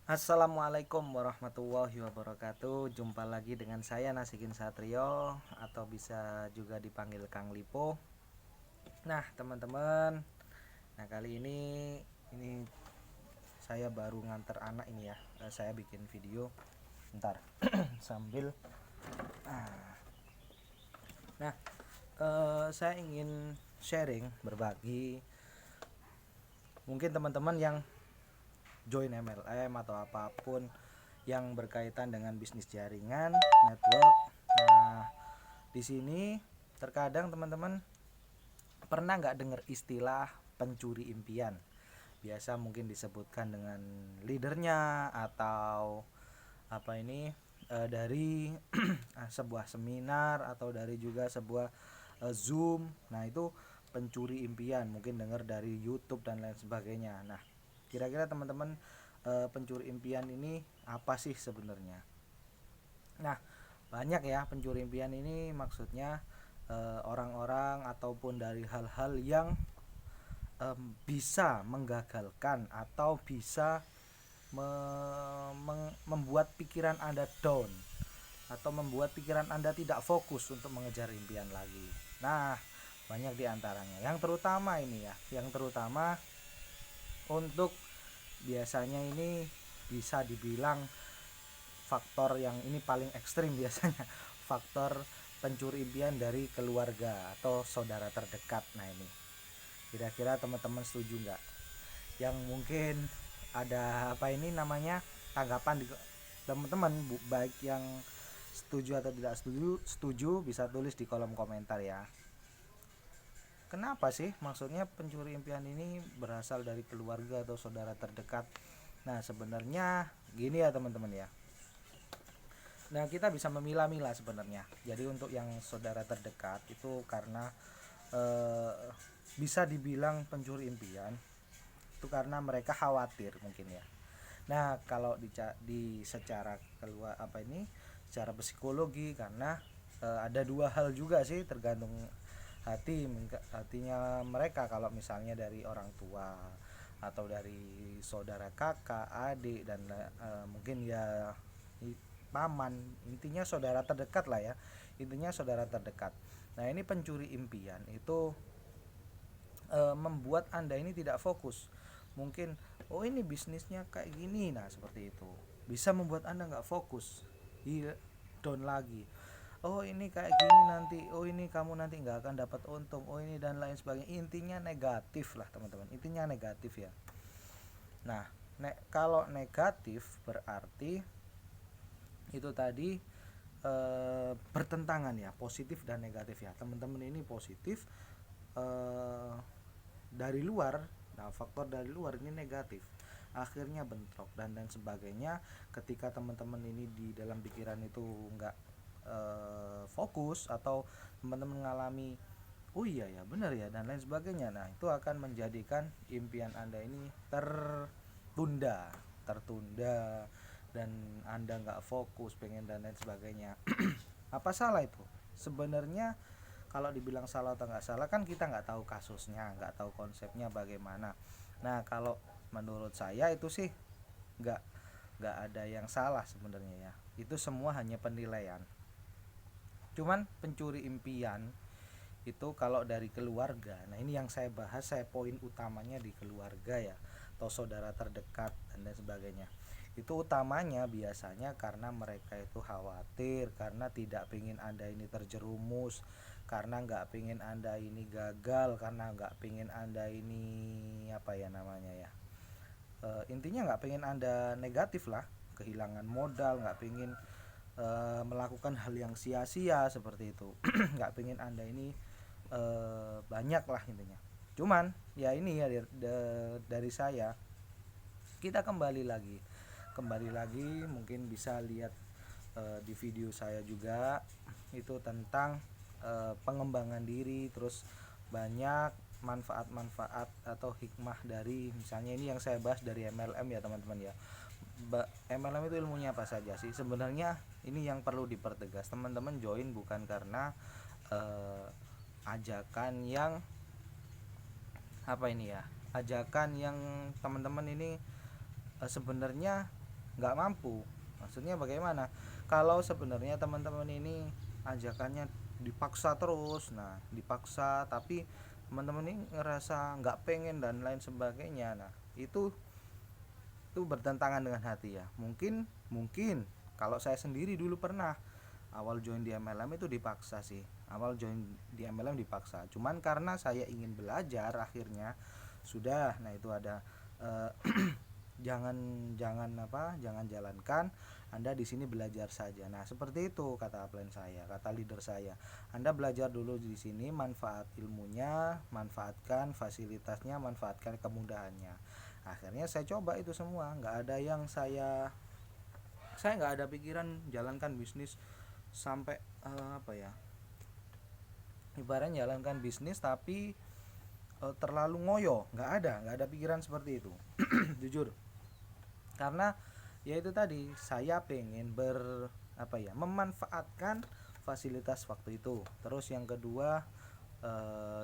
Assalamualaikum warahmatullahi wabarakatuh. Jumpa lagi dengan saya Nasikin Satrio atau bisa juga dipanggil Kang Lipo. Nah, teman-teman, kali ini saya baru nganter anak ini ya. Saya bikin video. Bentar. Sambil Nah, saya ingin sharing, berbagi. Mungkin teman-teman yang join MLM atau apapun yang berkaitan dengan bisnis jaringan, network. Nah, di sini terkadang teman-teman pernah nggak dengar istilah pencuri impian? Biasa mungkin disebutkan dengan leadernya atau apa ini dari sebuah seminar atau dari juga sebuah Zoom. Nah, itu pencuri impian, mungkin dengar dari YouTube dan lain sebagainya. Nah, kira-kira teman-teman pencuri impian ini apa sih sebenarnya? Nah, banyak ya pencuri impian ini, maksudnya orang-orang ataupun dari hal-hal yang bisa menggagalkan atau bisa membuat pikiran Anda down atau membuat pikiran Anda tidak fokus untuk mengejar impian lagi. Nah, banyak diantaranya. Yang terutama untuk biasanya ini bisa dibilang faktor yang ini paling ekstrim biasanya, faktor pencuri impian dari keluarga atau saudara terdekat. Nah, ini kira-kira teman-teman setuju nggak? Yang mungkin ada tanggapan di teman-teman, baik yang setuju atau tidak setuju bisa tulis di kolom komentar ya. Kenapa sih maksudnya pencuri impian ini berasal dari keluarga atau saudara terdekat? Nah, sebenarnya gini ya teman-teman ya. Nah, kita bisa memilah-milah sebenarnya. Jadi untuk yang saudara terdekat itu karena bisa dibilang pencuri impian itu karena mereka khawatir mungkin ya. Nah, kalau di secara keluar secara psikologi, karena ada dua hal juga sih, tergantung hatinya mereka. Kalau misalnya dari orang tua atau dari saudara, kakak, adik, dan mungkin ya paman, intinya saudara terdekat lah ya, intinya saudara terdekat. Nah, ini pencuri impian itu membuat Anda ini tidak fokus. Mungkin oh ini bisnisnya kayak gini, nah seperti itu bisa membuat Anda nggak fokus, iya, down lagi. Oh ini kayak gini nanti, oh ini kamu nanti nggak akan dapat untung, oh ini dan lain sebagainya. Intinya negatif lah teman-teman, intinya negatif ya. Nah, kalau negatif berarti itu tadi bertentangan ya, positif dan negatif ya teman-teman. Ini positif dari luar, nah faktor dari luar ini negatif, akhirnya bentrok dan lain sebagainya. Ketika teman-teman ini di dalam pikiran itu nggak fokus, atau teman-teman mengalami oh iya ya benar ya dan lain sebagainya, nah itu akan menjadikan impian Anda ini tertunda dan Anda nggak fokus pengen dan lain sebagainya. Apa salah itu sebenarnya? Kalau dibilang salah atau nggak salah kan kita nggak tahu kasusnya, nggak tahu konsepnya bagaimana. Nah, kalau menurut saya itu sih nggak nggak ada yang salah sebenarnya ya, itu semua hanya penilaian. Cuman pencuri impian itu kalau dari keluarga, nah ini yang saya bahas, saya poin utamanya di keluarga ya, atau saudara terdekat dan lain sebagainya. Itu utamanya biasanya karena mereka itu khawatir, karena tidak pengen Anda ini terjerumus, karena nggak pengen Anda ini gagal, karena nggak pengen Anda ini intinya nggak pengen Anda negatif lah, kehilangan modal, nggak pengen melakukan hal yang sia-sia seperti itu. Nggak pengen Anda ini banyak lah intinya. Cuman ya ini ya dari saya, kita kembali lagi mungkin bisa lihat di video saya juga, itu tentang pengembangan diri, terus banyak manfaat-manfaat atau hikmah dari, misalnya ini yang saya bahas dari MLM ya teman-teman ya. MLM itu ilmunya apa saja sih sebenarnya? Ini yang perlu dipertegas, teman-teman join bukan karena ajakan yang ajakan yang teman-teman ini sebenarnya nggak mampu. Maksudnya bagaimana? Kalau sebenarnya teman-teman ini ajakannya dipaksa terus, nah dipaksa tapi teman-teman ini ngerasa nggak pengen dan lain sebagainya, nah itu bertentangan dengan hati ya. Mungkin kalau saya sendiri dulu pernah awal join di MLM itu dipaksa sih. Awal join di MLM dipaksa, cuman karena saya ingin belajar akhirnya sudah. Nah itu ada eh, jangan jangan jalankan, Anda di sini belajar saja. Nah seperti itu kata upline saya, kata leader saya. Anda belajar dulu di sini, manfaat ilmunya, manfaatkan fasilitasnya, manfaatkan kemudahannya. Akhirnya saya coba itu semua, nggak ada yang saya nggak ada pikiran jalankan bisnis sampai apa ya, ibaratnya jalankan bisnis tapi terlalu ngoyo, nggak ada pikiran seperti itu. Jujur, karena ya itu tadi, saya pengen memanfaatkan fasilitas waktu itu. Terus yang kedua,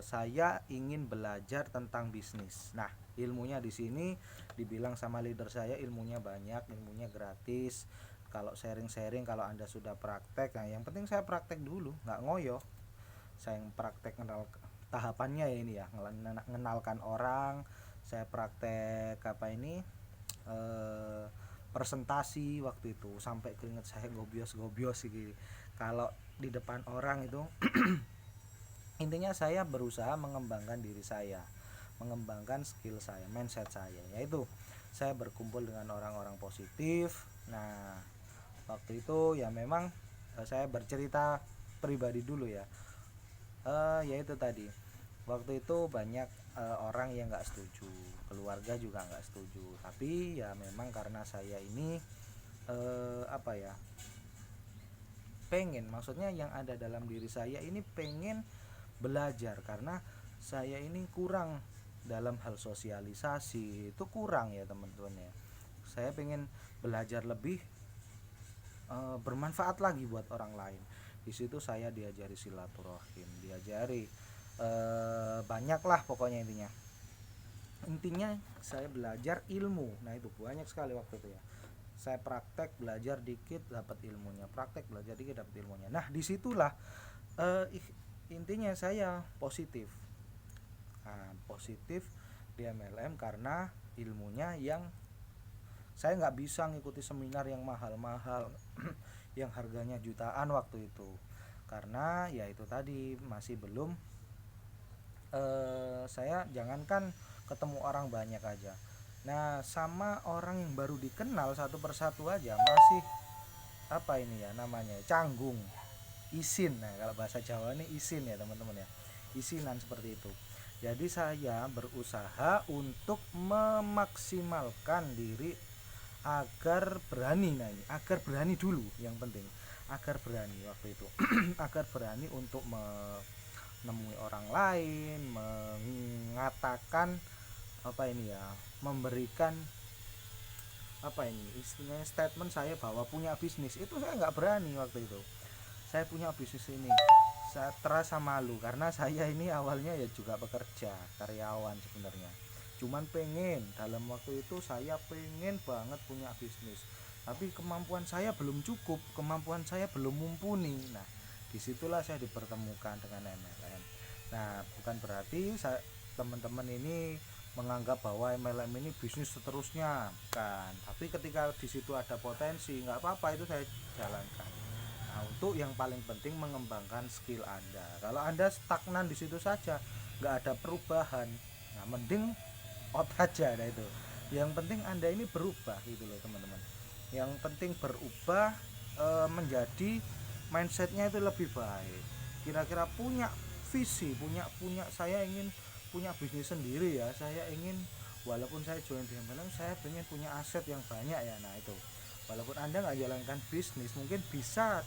saya ingin belajar tentang bisnis. Nah ilmunya di sini dibilang sama leader saya, ilmunya banyak, ilmunya gratis. Kalau sharing-sharing, kalau Anda sudah praktek, nah yang penting saya praktek dulu, nggak ngoyo. Saya yang praktek kenal tahapannya ya, ini ya, mengenalkan orang. Saya praktek eh, presentasi waktu itu sampai keringet saya gobios gitu kalau di depan orang itu. Intinya saya berusaha mengembangkan diri saya, mengembangkan skill saya, mindset saya, yaitu saya berkumpul dengan orang-orang positif. Nah waktu itu ya memang saya bercerita pribadi dulu ya. Yaitu tadi, waktu itu banyak orang yang nggak setuju, keluarga juga nggak setuju, tapi ya memang karena saya ini apa ya, pengen, maksudnya yang ada dalam diri saya ini pengen belajar, karena saya ini kurang dalam hal sosialisasi, itu kurang ya teman-teman ya. Saya pengen belajar lebih, bermanfaat lagi buat orang lain. Di situ saya diajari silaturahim, diajari banyak lah pokoknya. Intinya saya belajar ilmu. Nah itu banyak sekali waktu itu ya. Saya praktek belajar dikit dapat ilmunya, praktek belajar dikit dapat ilmunya. Nah disitulah eh, intinya saya positif. Nah, positif di MLM karena ilmunya yang saya nggak bisa ngikuti seminar yang mahal-mahal yang harganya jutaan waktu itu, karena ya itu tadi masih belum, saya jangankan ketemu orang banyak aja, nah sama orang yang baru dikenal satu persatu aja masih apa ini ya namanya, canggung, isin. Nah kalau bahasa Jawa ini isin ya teman-teman ya, isinan seperti itu. Jadi saya berusaha untuk memaksimalkan diri agar berani. Nah ini agar berani dulu yang penting, agar berani waktu itu agar berani untuk menemui orang lain, mengatakan apa ini ya, memberikan apa ini istilahnya statement saya bahwa punya bisnis itu saya nggak berani waktu itu. Saya punya bisnis ini, saya terasa malu karena saya ini awalnya ya juga pekerja karyawan sebenarnya, cuman pengen dalam waktu itu saya pengen banget punya bisnis, tapi kemampuan saya belum cukup, kemampuan saya belum mumpuni. Nah disitulah saya dipertemukan dengan MLM. Nah bukan berarti teman-teman ini menganggap bahwa MLM ini bisnis seterusnya, kan, tapi ketika di situ ada potensi nggak apa-apa, itu saya jalankan. Nah untuk yang paling penting mengembangkan skill Anda. Kalau Anda stagnan di situ saja nggak ada perubahan, nah mending out aja. Nah itu yang penting Anda ini berubah gitu loh teman-teman, yang penting berubah, menjadi mindsetnya itu lebih baik. Kira-kira punya visi, punya saya ingin punya bisnis sendiri ya, saya ingin walaupun saya join di MLM saya pengen punya aset yang banyak ya. Nah itu walaupun Anda nggak jalankan bisnis, mungkin bisa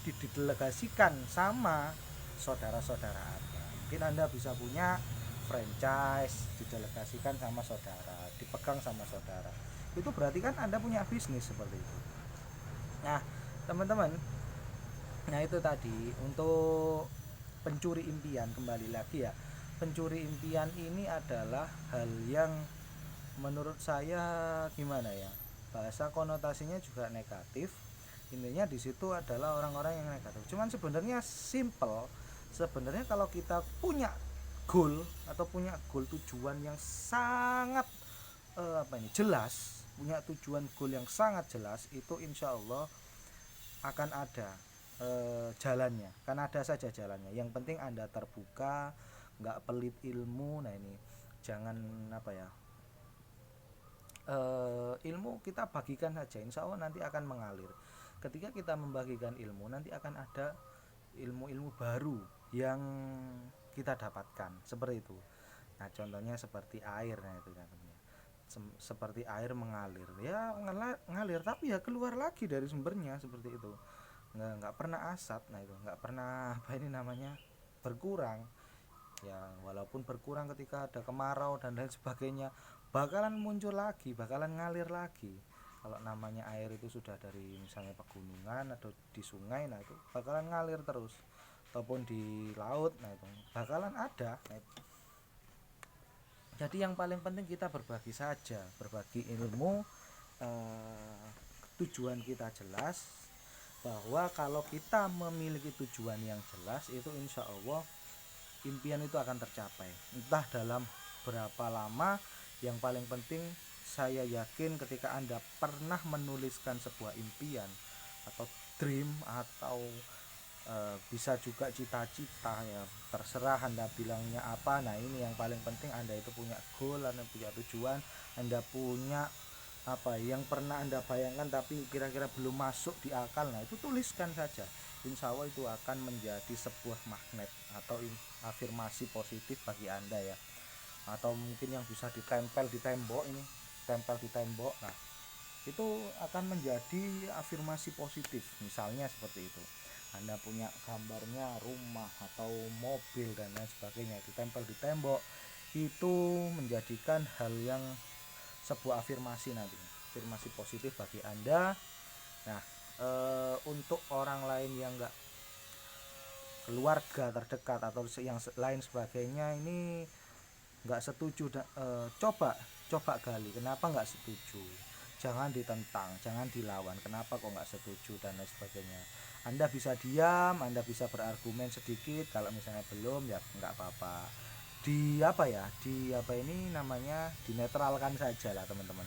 didelegasikan sama saudara-saudara Anda. Mungkin Anda bisa punya franchise, didelegasikan sama saudara, dipegang sama saudara. Itu berarti kan Anda punya bisnis seperti itu. Nah teman-teman, nah itu tadi untuk pencuri impian. Kembali lagi ya, pencuri impian ini adalah hal yang menurut saya gimana ya, bahasa konotasinya juga negatif. Intinya di situ adalah orang-orang yang negatif. Cuman sebenarnya simple. Sebenarnya kalau kita punya goal atau punya goal tujuan yang sangat jelas, punya tujuan goal yang sangat jelas, itu insya Allah akan ada jalannya, kan ada saja jalannya. Yang penting Anda terbuka, nggak pelit ilmu. Nah ini jangan ilmu kita bagikan saja, insya Allah nanti akan mengalir. Ketika kita membagikan ilmu, nanti akan ada ilmu-ilmu baru yang kita dapatkan, seperti itu. Nah contohnya seperti air, nah itu contohnya seperti air mengalir, ya ngalir tapi ya keluar lagi dari sumbernya, seperti itu. Nggak pernah asat, nah itu nggak pernah berkurang. Ya walaupun berkurang ketika ada kemarau dan lain sebagainya, bakalan muncul lagi, bakalan ngalir lagi. Kalau namanya air itu sudah dari misalnya pegunungan atau di sungai, nah itu bakalan ngalir terus, ataupun di laut, nah itu bakalan ada. Nah, jadi yang paling penting kita berbagi saja, berbagi ilmu. Tujuan kita jelas, bahwa kalau kita memiliki tujuan yang jelas, itu insya Allah impian itu akan tercapai, entah dalam berapa lama. Yang paling penting saya yakin ketika Anda pernah menuliskan sebuah impian atau dream, atau bisa juga cita-cita, ya terserah Anda bilangnya apa. Nah ini yang paling penting, Anda itu punya goal, Anda punya tujuan, Anda punya yang pernah Anda bayangkan tapi kira-kira belum masuk di akal. Nah itu tuliskan saja, insya Allah itu akan menjadi sebuah magnet atau afirmasi positif bagi Anda ya. Atau mungkin yang bisa ditempel di tembok, ini tempel di tembok. Nah itu akan menjadi afirmasi positif, misalnya seperti itu. Anda punya gambarnya rumah atau mobil dan lain sebagainya, ditempel di tembok, itu menjadikan hal yang sebuah afirmasi nanti, afirmasi positif bagi Anda. Nah untuk orang lain yang enggak, keluarga terdekat atau yang lain sebagainya, ini nggak setuju, coba gali kenapa nggak setuju. Jangan ditentang, jangan dilawan, kenapa kok nggak setuju dan lain sebagainya. Anda bisa diam, Anda bisa berargumen sedikit, kalau misalnya belum ya nggak apa-apa. Ini namanya dinetralkan saja lah teman-teman,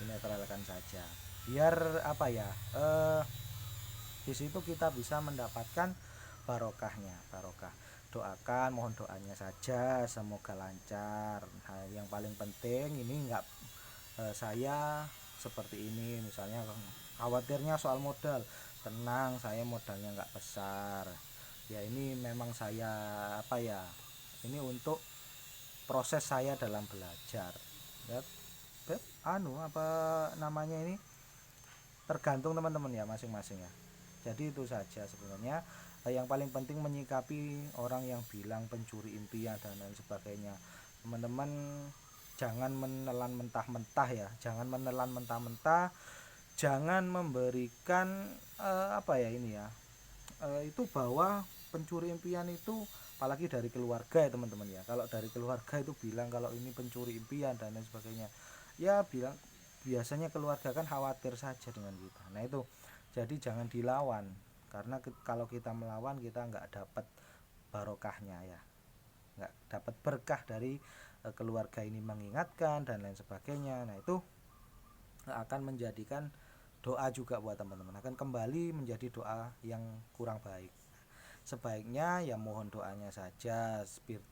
dinetralkan saja, biar di situ kita bisa mendapatkan barokah. Doakan, mohon doanya saja semoga lancar. Nah, yang paling penting ini enggak, saya seperti ini misalnya khawatirnya soal modal, tenang, saya modalnya enggak besar ya. Ini memang saya ini untuk proses saya dalam belajar ya. Ini tergantung teman-teman ya, masing-masing ya. Jadi itu saja sebenarnya. Yang paling penting menyikapi orang yang bilang pencuri impian dan lain sebagainya. Teman-teman jangan menelan mentah-mentah ya, jangan menelan mentah-mentah, jangan memberikan itu bahwa pencuri impian itu, apalagi dari keluarga ya teman-teman ya. Kalau dari keluarga itu bilang kalau ini pencuri impian dan lain sebagainya, ya bilang, biasanya keluarga kan khawatir saja dengan kita. Nah itu jadi jangan dilawan, karena kalau kita melawan kita nggak dapat barokahnya ya, nggak dapat berkah dari keluarga ini mengingatkan dan lain sebagainya. Nah itu akan menjadikan doa juga buat teman-teman, akan kembali menjadi doa yang kurang baik. Sebaiknya ya mohon doanya saja,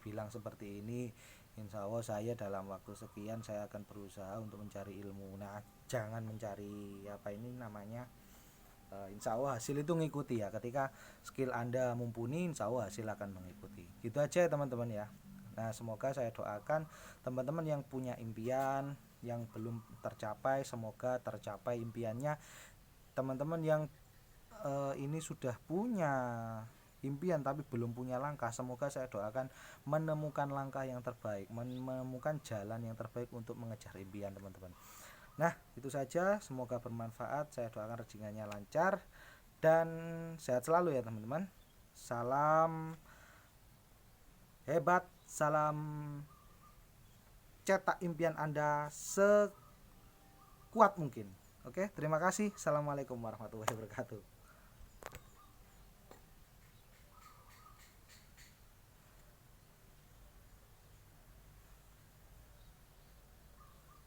bilang seperti ini, insya Allah saya dalam waktu sekian saya akan berusaha untuk mencari ilmu. Nah jangan mencari insya Allah hasil itu ngikuti ya. Ketika skill Anda mumpuni, insya Allah hasil akan mengikuti. Gitu aja ya teman-teman ya. Nah semoga saya doakan teman-teman yang punya impian yang belum tercapai, semoga tercapai impiannya. Teman-teman yang ini sudah punya impian tapi belum punya langkah, semoga saya doakan menemukan langkah yang terbaik, menemukan jalan yang terbaik untuk mengejar impian teman-teman. Nah itu saja, semoga bermanfaat. Saya doakan rezekinya lancar dan sehat selalu ya teman-teman. Salam hebat, salam cetak impian Anda sekuat mungkin. Oke, terima kasih. Assalamualaikum warahmatullahi wabarakatuh.